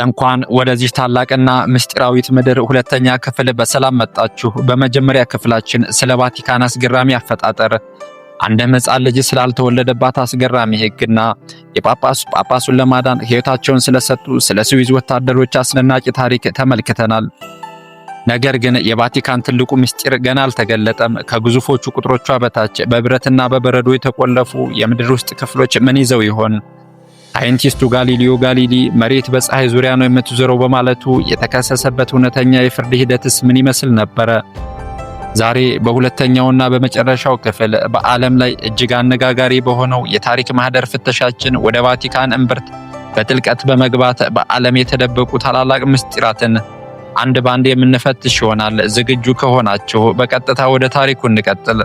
እንኳን ወደዚህ ታላቅና ምስጢራዊት ምድር ሁለተኛ ክፍል በሰላም መጣችሁ። በመጀመሪያ ክፍላችን ስለ ቫቲካን አስገራሚ አፈጣጠር፣ አንድ ሕፃን ልጅ ስላልተወለደባት አስገራሚ ሕግና ጳጳሱን ለማዳን ሕይወታቸውን ስለሰጡ ስለ ስዊዝ ወታደሮች አስደናቂ ታሪክ ተመልክተናል። ነገር ግን የቫቲካን ትልቁ ምስጢር ገና አልተገለጠም። ከግዙፎቹ ቁጥሮቿ በታች በብረትና በበረዶ የተቆለፉ የምድር ውስጥ ክፍሎች ምን ይዘው ይሆን? ሳይንቲስቱ ጋሊሊዮ ጋሊሊ መሬት በፀሐይ ዙሪያ ነው የምትዞረው በማለቱ የተከሰሰበት እውነተኛ የፍርድ ሂደትስ ምን ይመስል ነበረ? ዛሬ በሁለተኛውና በመጨረሻው ክፍል በዓለም ላይ እጅግ አነጋጋሪ በሆነው የታሪክ ማህደር ፍተሻችን ወደ ቫቲካን እምብርት በጥልቀት በመግባት በዓለም የተደበቁ ታላላቅ ምስጢራትን አንድ ባንድ የምንፈትሽ ይሆናል። ዝግጁ ከሆናችሁ በቀጥታ ወደ ታሪኩ እንቀጥል።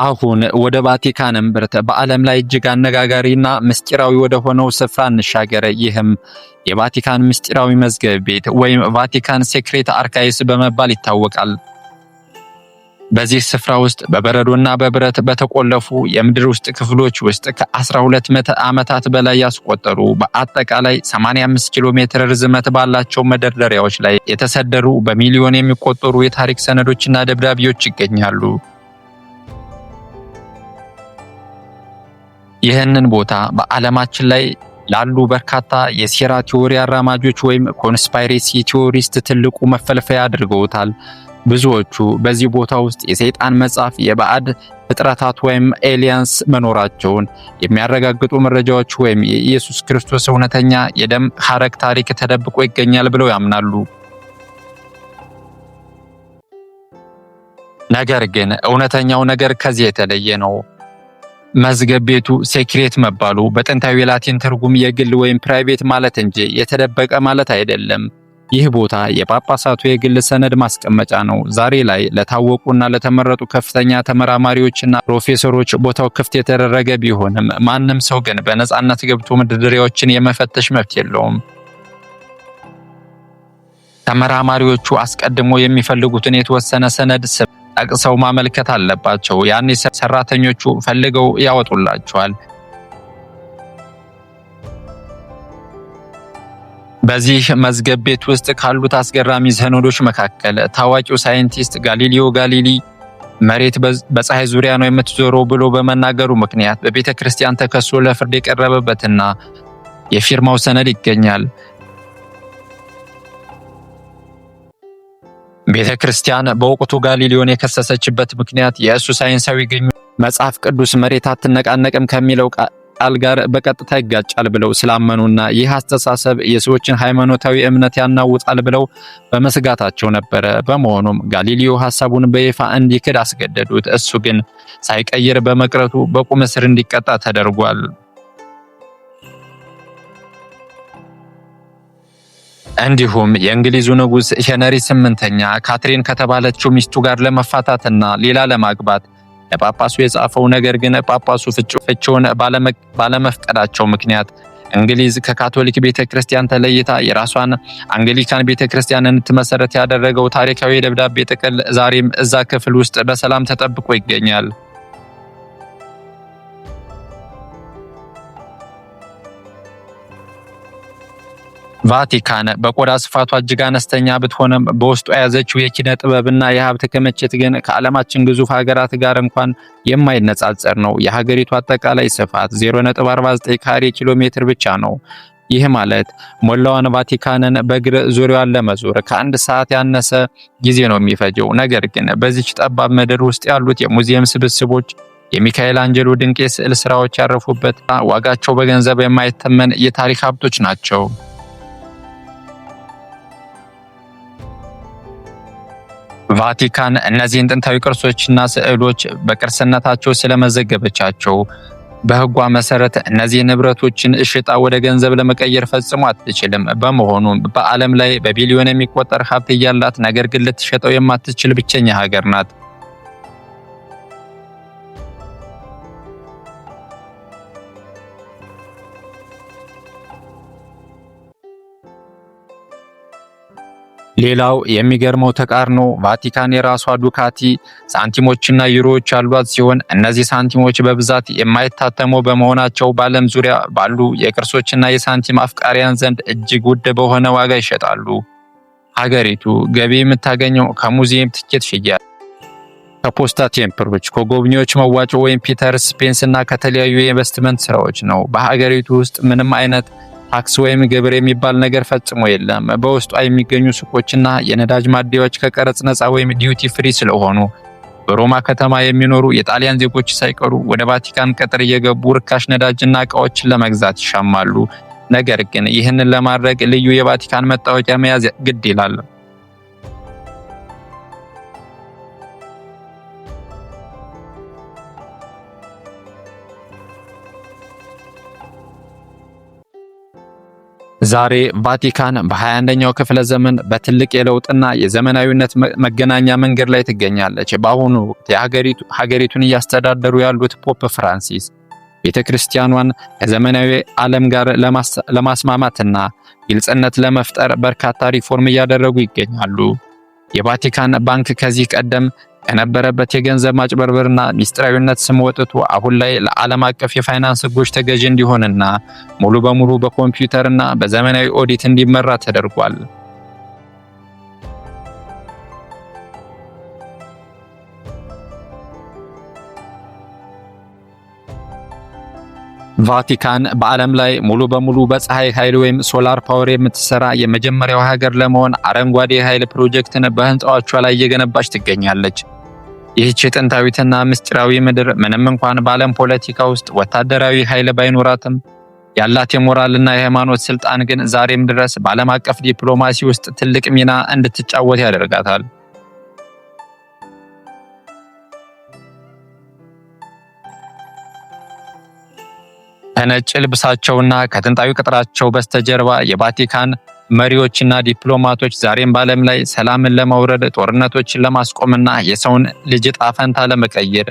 አሁን ወደ ቫቲካን እምብርት በዓለም ላይ እጅግ አነጋጋሪና ምስጢራዊ ወደ ሆነው ስፍራ እንሻገር። ይህም የቫቲካን ምስጢራዊ መዝገብ ቤት ወይም ቫቲካን ሴክሬት አርካይቭስ በመባል ይታወቃል። በዚህ ስፍራ ውስጥ በበረዶና በብረት በተቆለፉ የምድር ውስጥ ክፍሎች ውስጥ ከ12 ምዕተ ዓመታት በላይ ያስቆጠሩ በአጠቃላይ 85 ኪሎ ሜትር ርዝመት ባላቸው መደርደሪያዎች ላይ የተሰደሩ በሚሊዮን የሚቆጠሩ የታሪክ ሰነዶችና ደብዳቤዎች ይገኛሉ። ይህንን ቦታ በዓለማችን ላይ ላሉ በርካታ የሴራ ቲዎሪ አራማጆች ወይም ኮንስፓይሬሲ ቲዎሪስት ትልቁ መፈልፈያ አድርገውታል። ብዙዎቹ በዚህ ቦታ ውስጥ የሰይጣን መጻፍ፣ የባዕድ ፍጥረታት ወይም ኤሊያንስ መኖራቸውን የሚያረጋግጡ መረጃዎች ወይም የኢየሱስ ክርስቶስ እውነተኛ የደም ሐረግ ታሪክ ተደብቆ ይገኛል ብለው ያምናሉ። ነገር ግን እውነተኛው ነገር ከዚህ የተለየ ነው። መዝገብ ቤቱ ሴክሬት መባሉ በጥንታዊ ላቲን ትርጉም የግል ወይም ፕራይቬት ማለት እንጂ የተደበቀ ማለት አይደለም። ይህ ቦታ የጳጳሳቱ የግል ሰነድ ማስቀመጫ ነው። ዛሬ ላይ ለታወቁና ለተመረጡ ከፍተኛ ተመራማሪዎችና ፕሮፌሰሮች ቦታው ክፍት የተደረገ ቢሆንም ማንም ሰው ግን በነፃነት ገብቶ መደርደሪያዎችን የመፈተሽ መብት የለውም። ተመራማሪዎቹ አስቀድሞ የሚፈልጉትን የተወሰነ ሰነድ ጠቅሰው ማመልከት አለባቸው። ያኔ ሰራተኞቹ ፈልገው ያወጡላቸዋል። በዚህ መዝገብ ቤት ውስጥ ካሉት አስገራሚ ሰነዶች መካከል ታዋቂው ሳይንቲስት ጋሊሊዮ ጋሊሊ መሬት በፀሐይ ዙሪያ ነው የምትዞረው ብሎ በመናገሩ ምክንያት በቤተ ክርስቲያን ተከሶ ለፍርድ የቀረበበትና የፊርማው ሰነድ ይገኛል። ቤተ ክርስቲያን በወቅቱ ጋሊሊዮን የከሰሰችበት ምክንያት የእሱ ሳይንሳዊ ግኝት መጽሐፍ ቅዱስ መሬት አትነቃነቅም ከሚለው ቃል ጋር በቀጥታ ይጋጫል ብለው ስላመኑና ይህ አስተሳሰብ የሰዎችን ሃይማኖታዊ እምነት ያናውጣል ብለው በመስጋታቸው ነበረ። በመሆኑም ጋሊሊዮ ሐሳቡን በይፋ እንዲክድ አስገደዱት። እሱ ግን ሳይቀይር በመቅረቱ በቁም እስር እንዲቀጣ ተደርጓል። እንዲሁም የእንግሊዙ ንጉስ ሄነሪ 8ኛ ካትሪን ከተባለችው ሚስቱ ጋር ለመፋታትና ሌላ ለማግባት ለጳጳሱ የጻፈው ነገር ግን ጳጳሱ ፍቺውን ባለመፍቀዳቸው ምክንያት እንግሊዝ ከካቶሊክ ቤተክርስቲያን ተለይታ የራሷን አንግሊካን ቤተክርስቲያንን እንድትመሰረት ያደረገው ታሪካዊ የደብዳቤ ጥቅል ዛሬም እዛ ክፍል ውስጥ በሰላም ተጠብቆ ይገኛል። ቫቲካን በቆዳ ስፋቷ እጅግ አነስተኛ ብትሆንም በውስጡ የያዘችው የኪነ ጥበብና የሀብት ክምችት ግን ከዓለማችን ግዙፍ ሀገራት ጋር እንኳን የማይነጻጸር ነው። የሀገሪቱ አጠቃላይ ስፋት 0.49 ካሬ ኪሎ ሜትር ብቻ ነው። ይህ ማለት ሞላዋን ቫቲካንን በእግር ዙሪያዋን ለመዞር ከአንድ ሰዓት ያነሰ ጊዜ ነው የሚፈጀው። ነገር ግን በዚች ጠባብ ምድር ውስጥ ያሉት የሙዚየም ስብስቦች፣ የሚካኤል አንጀሎ ድንቅ የስዕል ስራዎች ያረፉበት ዋጋቸው በገንዘብ የማይተመን የታሪክ ሀብቶች ናቸው። ቫቲካን እነዚህን ጥንታዊ ቅርሶችና ስዕሎች በቅርስነታቸው ስለመዘገበቻቸው በሕጓ መሰረት እነዚህ ንብረቶችን እሽጣ ወደ ገንዘብ ለመቀየር ፈጽሞ አትችልም። በመሆኑም በዓለም ላይ በቢሊዮን የሚቆጠር ሀብት ያላት ነገር ግን ልትሸጠው የማትችል ብቸኛ ሀገር ናት። ሌላው የሚገርመው ተቃርኖ ቫቲካን የራሷ ዱካቲ ሳንቲሞችና ዩሮዎች ያሏት ሲሆን እነዚህ ሳንቲሞች በብዛት የማይታተሙ በመሆናቸው በዓለም ዙሪያ ባሉ የቅርሶችና የሳንቲም አፍቃሪያን ዘንድ እጅግ ውድ በሆነ ዋጋ ይሸጣሉ። ሀገሪቱ ገቢ የምታገኘው ከሙዚየም ትኬት ሽያጭ፣ ከፖስታ ቴምፕሮች፣ ከጎብኚዎች መዋጮ ወይም ፒተርስ ፔንስ እና ከተለያዩ የኢንቨስትመንት ስራዎች ነው። በሀገሪቱ ውስጥ ምንም አይነት ታክስ ወይም ግብር የሚባል ነገር ፈጽሞ የለም። በውስጧ የሚገኙ ሱቆችና የነዳጅ ማደያዎች ከቀረጽ ነፃ ወይም ዲዩቲ ፍሪ ስለሆኑ በሮማ ከተማ የሚኖሩ የጣሊያን ዜጎች ሳይቀሩ ወደ ቫቲካን ቅጥር እየገቡ ርካሽ ነዳጅና ዕቃዎችን ለመግዛት ይሻማሉ። ነገር ግን ይህንን ለማድረግ ልዩ የቫቲካን መታወቂያ መያዝ ግድ ይላል። ዛሬ ቫቲካን በ21ኛው ክፍለ ዘመን በትልቅ የለውጥና የዘመናዊነት መገናኛ መንገድ ላይ ትገኛለች። በአሁኑ ወቅት ሀገሪቱን እያስተዳደሩ ያሉት ፖፕ ፍራንሲስ ቤተክርስቲያኗን ከዘመናዊ ዓለም ጋር ለማስማማትና ግልጽነት ለመፍጠር በርካታ ሪፎርም እያደረጉ ይገኛሉ። የቫቲካን ባንክ ከዚህ ቀደም ከነበረበት የገንዘብ ማጭበርበርና ሚስጥራዊነት ስም ወጥቶ አሁን ላይ ለዓለም አቀፍ የፋይናንስ ሕጎች ተገዥ እንዲሆንና ሙሉ በሙሉ በኮምፒውተርና በዘመናዊ ኦዲት እንዲመራ ተደርጓል። ቫቲካን በዓለም ላይ ሙሉ በሙሉ በፀሐይ ኃይል ወይም ሶላር ፓወር የምትሰራ የመጀመሪያው ሀገር ለመሆን አረንጓዴ ኃይል ፕሮጀክትን በህንፃዎቿ ላይ እየገነባች ትገኛለች። ይህች ጥንታዊትና ምስጢራዊ ምድር ምንም እንኳን በዓለም ፖለቲካ ውስጥ ወታደራዊ ኃይል ባይኖራትም ያላት የሞራልና የሃይማኖት ስልጣን ግን ዛሬም ድረስ በዓለም አቀፍ ዲፕሎማሲ ውስጥ ትልቅ ሚና እንድትጫወት ያደርጋታል። ከነጭ ልብሳቸውና ከጥንታዊ ቅጥራቸው በስተጀርባ የቫቲካን መሪዎችና ዲፕሎማቶች ዛሬም በዓለም ላይ ሰላምን ለማውረድ፣ ጦርነቶችን ለማስቆምና የሰውን ልጅ ዕጣ ፈንታ ለመቀየር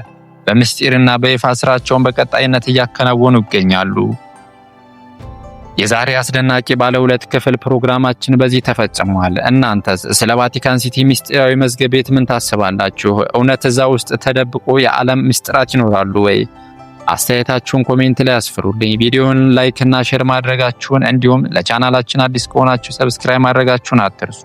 በምስጢርና በይፋ ስራቸውን በቀጣይነት እያከናወኑ ይገኛሉ። የዛሬ አስደናቂ ባለ 2 ክፍል ፕሮግራማችን በዚህ ተፈጽሟል። እናንተስ ስለ ቫቲካን ሲቲ ምስጢራዊ መዝገብ ቤት ምን ታስባላችሁ? እውነት እዛ ውስጥ ተደብቆ የዓለም ምስጢራት ይኖራሉ ወይ? አስተያየታችሁን ኮሜንት ላይ አስፍሩልኝ። ቪዲዮውን ላይክ እና ሼር ማድረጋችሁን እንዲሁም ለቻናላችን አዲስ ከሆናችሁ ሰብስክራይብ ማድረጋችሁን አትርሱ።